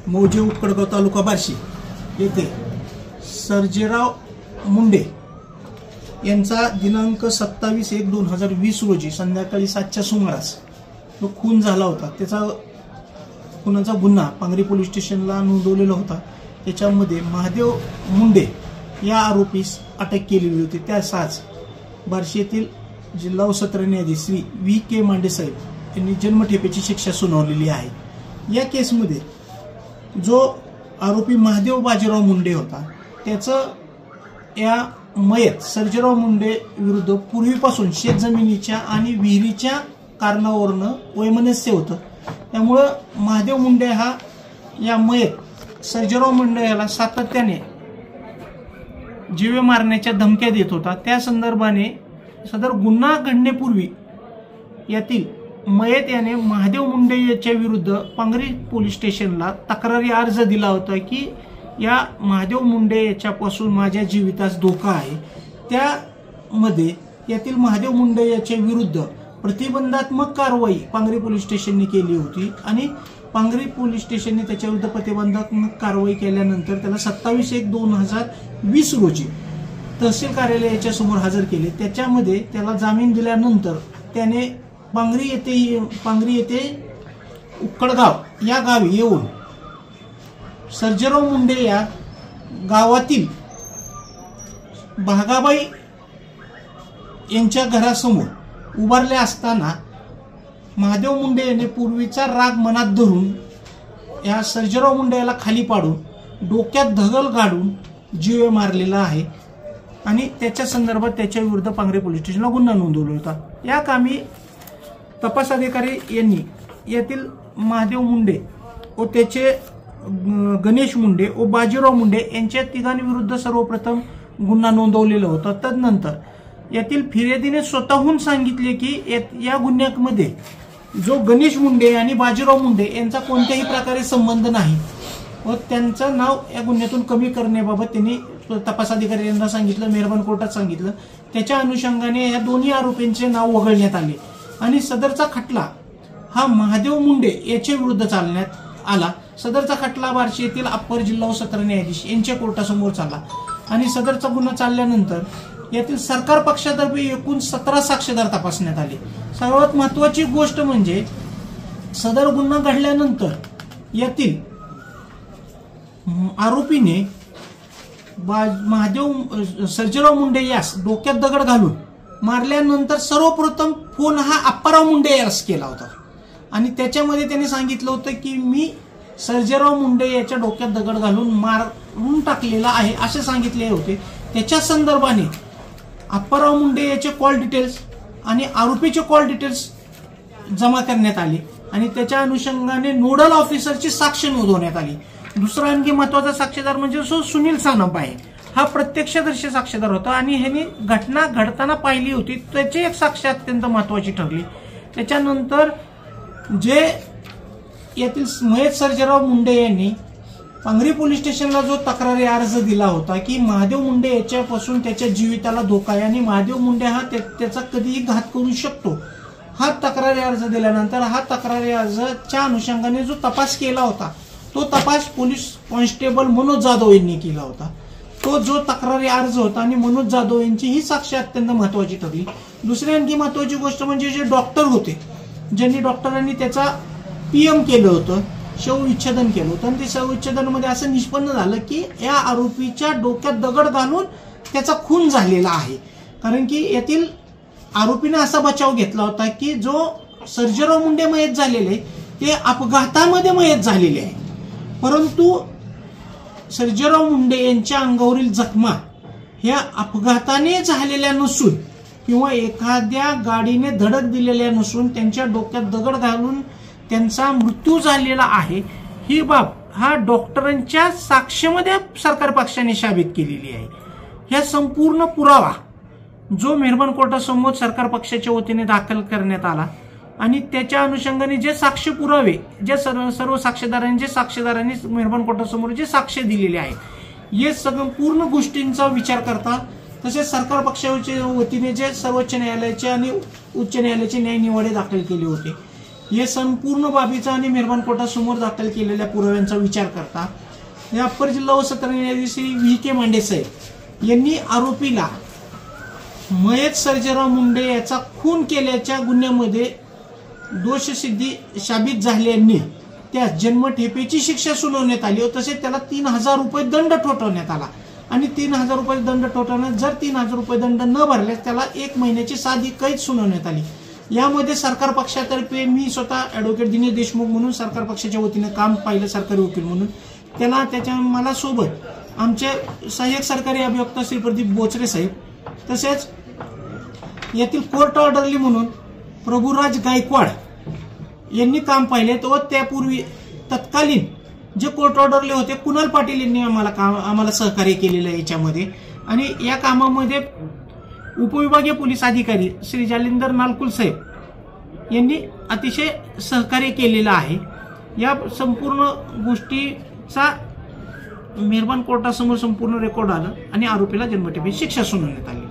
मौजे उक्कडगाव तालुका बार्शी येथे सर्जेराव मुंडे यांचा दिनांक 27/1/2020 रोजी संध्याकाळी 7च्या सुमारास जो खून झाला होता त्याचा खुनाचा गुन्हा पांगरी पोलीस स्टेशनला नोंदवलेला होता। त्याच्यामध्ये महादेव मुंडे या आरोपीस अटक केलेली होती। त्यासाच बार्शी येथील जिल्हा व सत्र न्यायाधीश श्री V.K. मांडे साहेब यांनी जन्मठेपेची शिक्षा सुनावलेली आहे। या केसमध्ये जो आरोपी महादेव बाजीराव मुंडे होता त्याचं या मयत सर्जेराव मुंडे विरुद्ध पूर्वीपासून शेतजमिनीच्या आणि विहिरीच्या कारणावरून वैमनस्य होतं। त्यामुळे महादेव मुंडे हा या मयत सर्जेराव मुंडे याला सातत्याने जीवे मारण्याच्या धमक्या देत होता। त्या संदर्भाने सदर गुन्हा घडण्यापूर्वी यातील मयत याने महादेव मुंडे याच्या विरुद्ध पांगरी पोलीस स्टेशनला तक्रारी अर्ज दिला होता की या महादेव मुंडे याच्यापासून माझ्या जीवितास धोका आहे। त्यामध्ये यातील महादेव मुंडे याच्या विरुद्ध प्रतिबंधात्मक कारवाई पांगरी पोलीस स्टेशनने केली होती आणि पांगरी पोलीस स्टेशनने त्याच्या विरुद्ध प्रतिबंधात्मक कारवाई केल्यानंतर त्याला 27/1/2020 रोजी तहसील कार्यालयाच्या समोर हजर केले। त्याच्यामध्ये त्याला जामीन दिल्यानंतर त्याने पांगरी येथे उक्कडगाव या गावी येऊन सर्जेराव मुंडे या गावातील भागाबाई यांच्या घरासमोर उभारले असताना महादेव मुंडे यांनी पूर्वीचा राग मनात धरून या सर्जेराव मुंडे याला खाली पाडून डोक्यात दगड घालून जीवे मारलेला आहे आणि त्याच्या संदर्भात त्याच्या विरुद्ध पांगरी पोलीस स्टेशनला गुन्हा नोंदवला होता। या कामी तपास अधिकारी यांनी यातील महादेव मुंडे व त्याचे गणेश मुंडे व बाजीराव मुंडे यांच्या तिघांविरुद्ध सर्वप्रथम गुन्हा नोंदवलेला होता। तदनंतर यातील फिर्यादीने स्वतःहून सांगितले की या गुन्ह्यामध्ये जो गणेश मुंडे आणि बाजीराव मुंडे यांचा कोणत्याही प्रकारे संबंध नाही व त्यांचं नाव या गुन्ह्यातून कमी करण्याबाबत त्यांनी तपास अधिकारी यांना सांगितलं, मेहरबान कोर्टात सांगितलं। त्याच्या अनुषंगाने या दोन्ही आरोपींचे नाव वगळण्यात आले आणि सदरचा खटला हा महादेव मुंडे याच्या विरुद्ध चालण्यात आला। सदरचा खटला बार्शी येथील अप्पर जिल्हा व सत्र न्यायाधीश यांच्या कोर्टासमोर चालला आणि सदरचा गुन्हा चालल्यानंतर यातील सरकार पक्षातर्फे एकूण 17 साक्षीदार तपासण्यात आले। सर्वात महत्वाची गोष्ट म्हणजे सदर गुन्हा घडल्यानंतर यातील आरोपीने महादेव सर्जेराव मुंडे यास डोक्यात दगड घालून मारल्यानंतर सर्वप्रथम फोन हा अप्पाराव मुंडे यास केला होता आणि त्याच्यामध्ये त्याने सांगितलं होतं की मी सर्जेराव मुंडे याच्या डोक्यात दगड घालून मारून टाकलेला आहे असे सांगितले होते। त्याच्या संदर्भाने अप्पाराव मुंडे याचे कॉल डिटेल्स आणि आरोपीचे कॉल डिटेल्स जमा करण्यात आले आणि त्याच्या अनुषंगाने नोडल ऑफिसरची साक्ष नोंदवण्यात आली। दुसरा आणखी महत्वाचा साक्षीदार म्हणजे सुनील सानप आहे। हा प्रत्यक्षदर्शी साक्षीदार होता आणि ह्यांनी घटना घडताना पाहिली होती, त्याची एक साक्ष अत्यंत महत्वाची ठरली। त्याच्यानंतर जे यातील मयत सर्जेराव मुंडे यांनी पांगरी पोलीस स्टेशनला जो तक्रारी अर्ज दिला होता की महादेव मुंडे याच्यापासून त्याच्या जीविताला धोका आहे आणि महादेव मुंडे हा त्याचा कधीही घात करू शकतो, हा तक्रारी अर्ज दिल्यानंतर हा तक्रारी अर्जाच्या अनुषंगाने जो तपास केला होता तो तपास पोलीस कॉन्स्टेबल मनोज जाधव यांनी केला होता। तो जो तक्रारी अर्ज होता आणि मनोज जाधव यांची ही साक्ष अत्यंत महत्वाची ठरली। दुसरी आणखी महत्वाची गोष्ट म्हणजे जे डॉक्टर होते ज्यांनी डॉक्टरांनी त्याचा PM केलं होतं, शवविच्छेदन केलं होतं आणि ते शवविच्छेदनामध्ये असं निष्पन्न झालं की या आरोपीच्या डोक्यात दगड घालून त्याचा खून झालेला आहे। कारण की यातील आरोपीने असा बचाव घेतला होता की जो सर्जेराव मुंडे मयत झालेले ते अपघातामध्ये मयत झालेले आहे, परंतु सर्जेराव मुंडे यांच्या अंगावरील जखमा ह्या अपघाताने झालेल्या नसून किंवा एखाद्या गाडीने धडक दिलेल्या नसून त्यांच्या डोक्यात दगड घालून त्यांचा मृत्यू झालेला आहे। ही बाब हा डॉक्टरांच्या साक्षीमध्ये सरकार पक्षाने साबित केलेली आहे। ह्या संपूर्ण पुरावा जो मेहरबान कोर्टासमोर सरकार पक्षाच्या वतीने दाखल करण्यात आला आणि त्याच्या अनुषंगाने जे साक्ष पुरावे जे सर्व साक्षीदारांनी मेहरबान कोर्टासमोर जे साक्ष दिलेले आहेत हे सगळं पूर्ण गोष्टींचा विचार करता तसेच सरकार पक्षाच्या वतीने जे सर्वोच्च न्यायालयाचे आणि उच्च न्यायालयाचे न्याय निवाडे दाखल केले होते हे संपूर्ण बाबीचा आणि मेहरबान कोर्टासमोर दाखल केलेल्या पुराव्यांचा विचार करता या अप्पर जिल्हा व सत्र न्यायाधीश श्री V.K. मांडे साहेब यांनी आरोपीला मयत सर्जेराव मुंडे याचा खून केल्याच्या गुन्ह्यामध्ये दोषसिद्धी साबित झाल्याने त्यास जन्मठेपेची शिक्षा सुनावण्यात आली व तसेच त्याला 3,000 रुपये दंड ठोठावण्यात आला आणि 3,000 रुपये दंड ठोठावण्यात जर 3,000 रुपये दंड न भरल्यास त्याला 1 महिन्याची साधी कैद सुनावण्यात आली। यामध्ये सरकार पक्षातर्फे मी स्वतः ॲडव्होकेट दिनेश देशमुख म्हणून सरकार पक्षाच्या वतीने काम पाहिलं, सरकारी वकील म्हणून त्याला त्याच्या मला सोबत आमचे सहाय्यक सरकारी अभियोक्ता श्री प्रदीप बोचरे साहेब तसेच यातील कोर्ट ऑर्डरली म्हणून प्रभुराज गायकवाड यांनी काम पाहिले व त्यापूर्वी तत्कालीन जे कोर्ट ऑर्डरले होते कुणाल पाटील यांनी आम्हाला सहकार्य केलेलं आहे याच्यामध्ये। आणि या कामामध्ये उपविभागीय पोलीस अधिकारी श्री जालिंदर नालकुल साहेब यांनी अतिशय सहकार्य केलेलं आहे। या संपूर्ण गोष्टीचा मेहरबान कोर्टासमोर संपूर्ण रेकॉर्ड आलं आणि आरोपीला जन्मठेपेची शिक्षा सुनावण्यात आली।